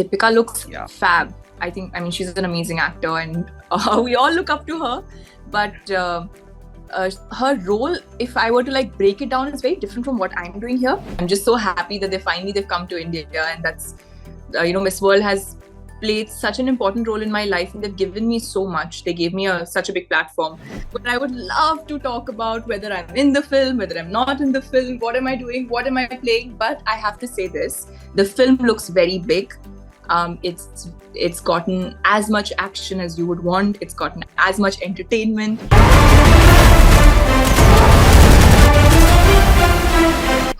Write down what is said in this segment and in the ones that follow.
Deepika looks Yeah. fab. I mean, she's an amazing actor, and we all look up to her. But her role, if I were to like break it down, is very different from what I'm doing here. I'm just so happy that they've come to India, and that's Miss World has played such an important role in my life, and they've given me so much. They gave me such a big platform. But I would love to talk about whether I'm in the film, whether I'm not in the film, what am I doing, what am I playing. But I have to say this: the film looks very big. It's gotten as much action as you would want. It's gotten as much entertainment.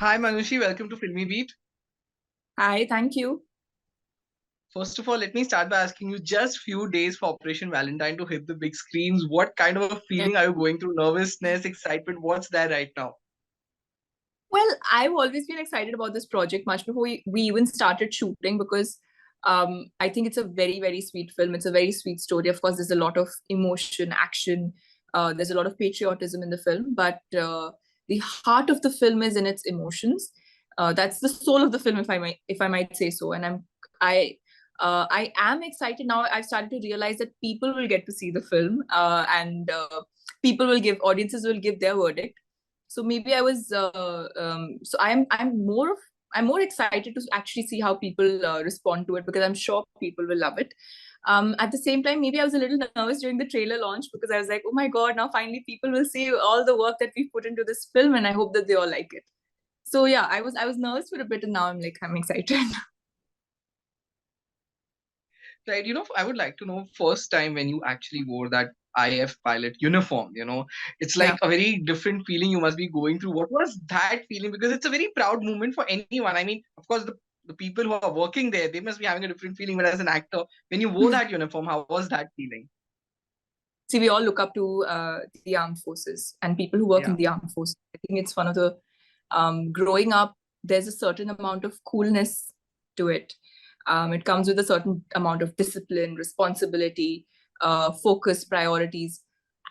Hi Manushi, welcome to FilmiBeat. Hi, thank you. First of all, let me start by asking you, just few days for Operation Valentine to hit the big screens. What kind of a feeling are you going through? Nervousness, excitement? What's there right now? Well, I've always been excited about this project much before we even started shooting, because I think it's a very, very sweet film. It's a very sweet story. Of course, there's a lot of emotion, action. There's a lot of patriotism in the film, but the heart of the film is in its emotions. That's the soul of the film, if I might say so. And I am excited now. I've started to realize that people will get to see the film, and audiences will give their verdict. So maybe I was so I'm more excited to actually see how people respond to it, because I'm sure people will love it. At the same time, maybe I was a little nervous during the trailer launch, because I was like, oh my god, now finally people will see all the work that we put into this film, and I hope that they all like it. So yeah, I was nervous for a bit, and now I'm excited. Right, I would like to know first time when you actually wore that IF pilot uniform, it's like Yeah. a very different feeling you must be going through. What was that feeling? Because it's a very proud moment for anyone. I mean, of course, the people who are working there, they must be having a different feeling. But as an actor, when you wore that uniform, how was that feeling? See, we all look up to the armed forces and people who work Yeah. in the armed forces. I think it's one of the growing up, there's a certain amount of coolness to it. It comes with a certain amount of discipline, responsibility, focus, priorities.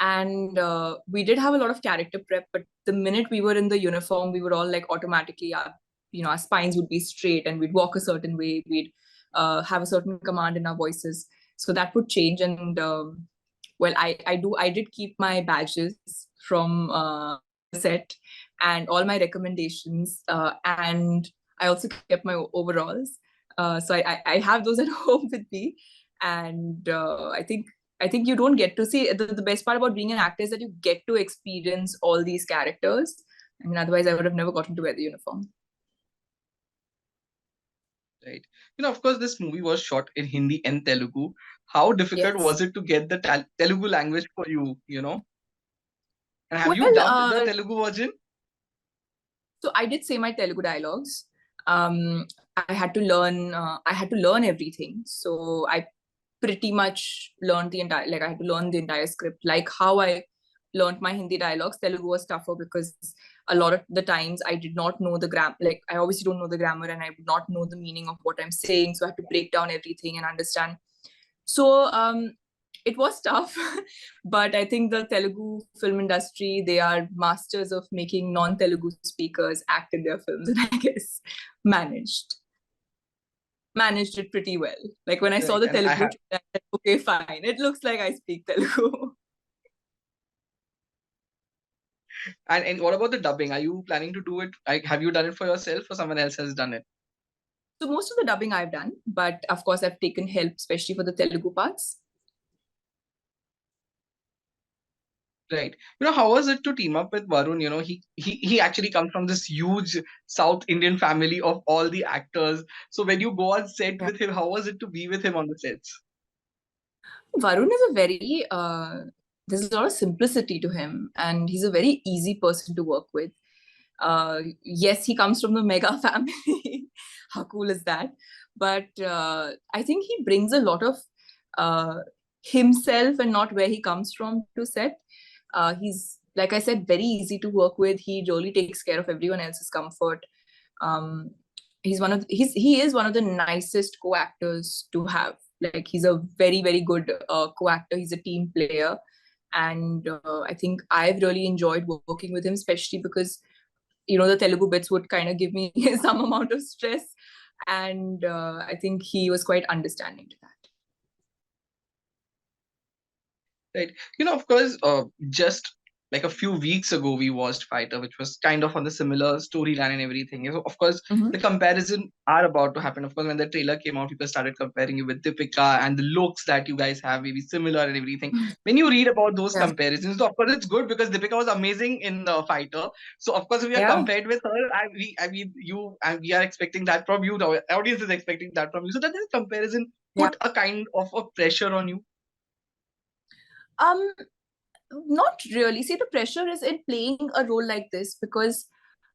And we did have a lot of character prep, but the minute we were in the uniform, we were all like automatically, our spines would be straight, and we'd walk a certain way. We'd have a certain command in our voices. So that would change. And well, I did keep my badges from set, and all my recommendations, and I also kept my overalls. So I have those at home with me, and I think you don't get to see the best part about being an actor is that you get to experience all these characters. I mean, otherwise I would have never gotten to wear the uniform. Right. Of course, this movie was shot in Hindi and Telugu. How difficult Yes. was it to get the Telugu language for you, And have you Well, dubbed the Telugu version? so I did say my Telugu dialogues. I had to learn everything. So I pretty much learned I had to learn the entire script. Like how I learned my Hindi dialogues, Telugu was tougher, because a lot of the times I did not know the grammar. Like, I obviously don't know the grammar, and I would not know the meaning of what I'm saying. So I had to break down everything and understand. So it was tough, but I think the Telugu film industry, they are masters of making non-Telugu speakers act in their films, and I guess managed it pretty well. Like when I saw Right. the And Telugu, I said, okay, fine, it looks like I speak Telugu. and what about the dubbing? Are you planning to do it? Have you done it for yourself, or someone else has done it? So most of the dubbing I've done, but of course I've taken help, especially for the Telugu parts. Right. How was it to team up with Varun? He actually comes from this huge South Indian family of all the actors. So when you go on set Yeah. with him, how was it to be with him on the sets? Varun is a very there's a lot of simplicity to him, and he's a very easy person to work with. Yes, he comes from the mega family. How cool is that? But I think he brings a lot of uh, himself and not where he comes from to set. He's, like I said, very easy to work with. He really takes care of everyone else's comfort. Um, he is one of the nicest co-actors to have. Like, he's a very, very good co-actor. He's a team player, and I think I've really enjoyed working with him, especially because the Telugu bits would kind of give me some amount of stress, And I think he was quite understanding to that. Right. Of course, just like a few weeks ago, we watched Fighter, which was kind of on the similar storyline and everything. So, of course, Mm-hmm. the comparison are about to happen. Of course, when the trailer came out, people started comparing you with Deepika and the looks that you guys have, maybe similar and everything. When you read about those Yeah. comparisons, so of course, it's good because Deepika was amazing in the Fighter. So, of course, if we are Yeah. compared with her, we are expecting that from you. The audience is expecting that from you. So, that this comparison put a kind of a pressure on you. Not really. See, the pressure is in playing a role like this because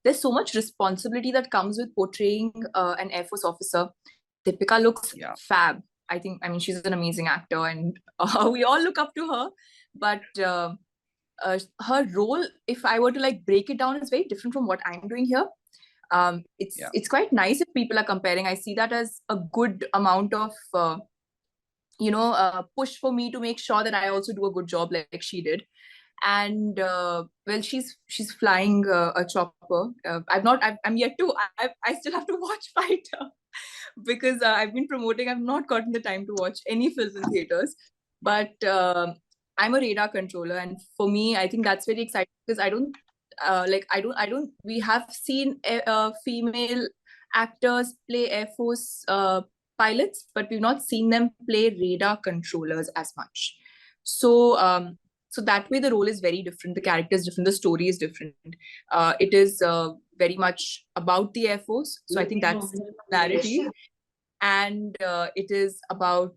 there's so much responsibility that comes with portraying an Air Force officer. Deepika looks fab. I mean, she's an amazing actor, and we all look up to her. But her role, if I were to like break it down, is very different from what I'm doing here. It's quite nice if people are comparing. I see that as a good amount of push for me to make sure that I also do a good job like she did. And well, she's flying a chopper. I'm yet to. I still have to watch Fighter because I've been promoting. I've not gotten the time to watch any films in theaters, but I'm a radar controller, and for me, I think that's very exciting because I don't. We have seen female actors play Air Force pilots, but we've not seen them play radar controllers as much. So that way the role is very different, the character is different, the story is different. It is very much about the Air Force, so I think that's clarity. And it is about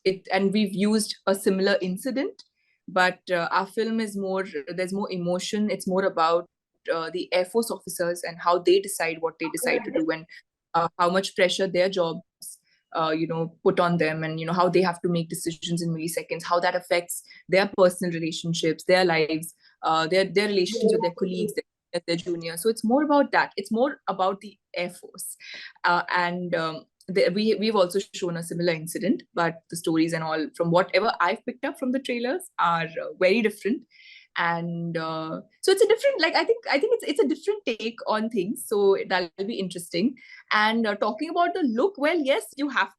it, and we've used a similar incident, but our film is more, there's more emotion. It's more about the Air Force officers and how they decide what they decide to do, and how much pressure their jobs put on them, and how they have to make decisions in milliseconds, how that affects their personal relationships, their lives, their relations with their colleagues, their juniors. So it's more about that. It's more about the Air Force. And we've also shown a similar incident, but the stories and all, from whatever I've picked up from the trailers, are very different. And so it's a different, like, I think it's a different take on things, so that'll be interesting. And talking about the look, well, yes,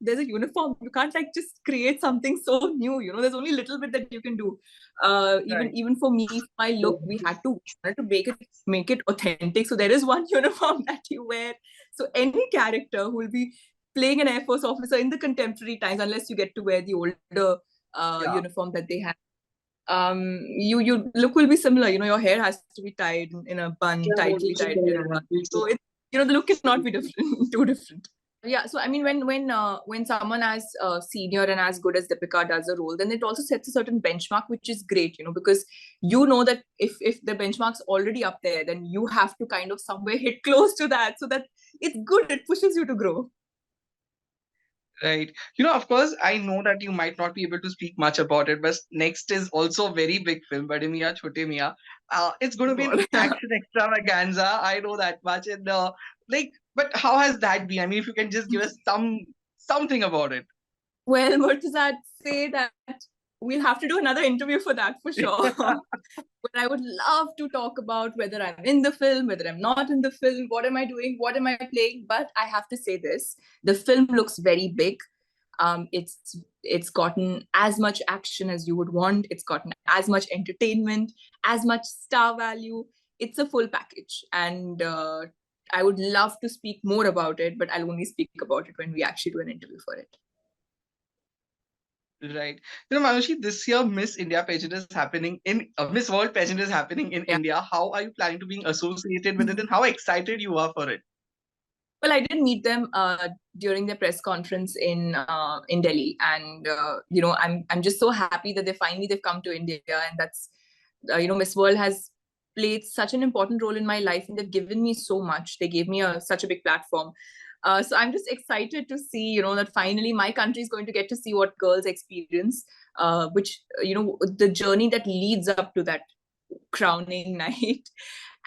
there's a uniform. You can't like just create something so new, there's only a little bit that you can do. Even for me, my look, we had to make it authentic. So there is one uniform that you wear. So any character who will be playing an Air Force officer in the contemporary times, unless you get to wear the older uniform that they have, you look will be similar. Your hair has to be tied in a bun, tightly tied in a bun. So it's, the look cannot be different, too different. Yeah, so I mean, when someone as senior and as good as Deepika does a role, then it also sets a certain benchmark, which is great, because that if the benchmark's already up there, then you have to kind of somewhere hit close to that, so that it's good. It pushes you to grow. Right. Of course, I know that you might not be able to speak much about it, but next is also a very big film, Bade Miyan Chote Miyan. It's going to be an action extravaganza. I know that much. And but how has that been? I mean, if you can just give us something about it. Well, Murtaza, I'd say that we'll have to do another interview for that for sure. But I would love to talk about whether I'm in the film, whether I'm not in the film, what am I doing, what am I playing. But I have to say this, the film looks very big. It's gotten as much action as you would want. It's gotten as much entertainment, as much star value. It's a full package. And I would love to speak more about it, but I'll only speak about it when we actually do an interview for it. Right. Manushi, this year Miss India pageant is happening in Miss World pageant is happening in India. How are you planning to be associated with it, and how excited you are for it? Well, I did meet them during their press conference in Delhi, and I'm just so happy that they've come to India, and that's Miss World has played such an important role in my life, and they've given me so much. They gave me such a big platform. So I'm just excited to see, that finally my country is going to get to see what girls experience, which, the journey that leads up to that crowning night.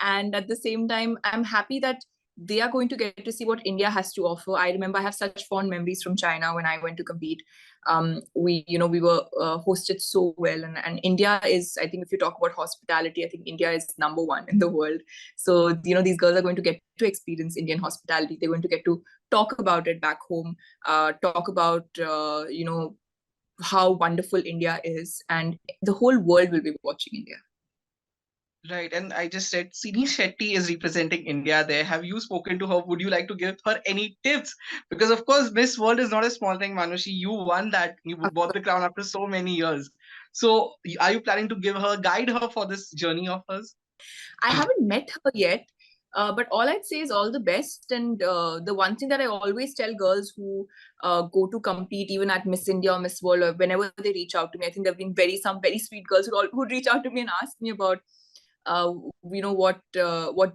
And at the same time, I'm happy that they are going to get to see what India has to offer. I remember I have such fond memories from China when I went to compete. We were hosted so well, and India is, I think, if you talk about hospitality, I think India is number one in the world. So these girls are going to get to experience Indian hospitality. They're going to get to talk about it back home, talk about, how wonderful India is, and the whole world will be watching India. Right, and I just said Sini Shetty is representing India there. Have you spoken to her? Would you like to give her any tips? Because of course, Miss World is not a small thing, Manushi. You won that. You bought the crown after so many years. So, are you planning to guide her for this journey of hers? I haven't met her yet, but all I'd say is all the best. And the one thing that I always tell girls who go to compete, even at Miss India or Miss World, or whenever they reach out to me, I think there have been some very sweet girls who'd reach out to me and ask me about, what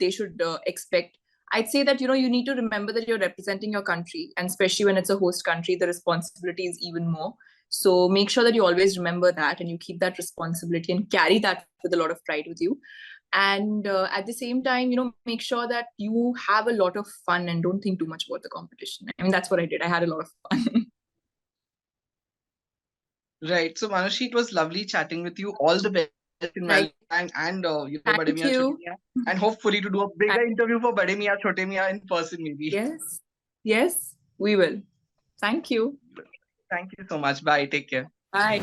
they should expect. I'd say that, you need to remember that you're representing your country, and especially when it's a host country, the responsibility is even more. So make sure that you always remember that and you keep that responsibility and carry that with a lot of pride with you. And at the same time, make sure that you have a lot of fun and don't think too much about the competition. I mean, that's what I did. I had a lot of fun. Right. So, Manushi, it was lovely chatting with you. All the best in Right. Valentine and Bade Thank Miyan Chote you. Miyan. And hopefully to do a bigger interview for Bade Miyan Chote Miyan in person, maybe. Yes, we will. Thank you. Thank you so much. Bye. Take care. Bye.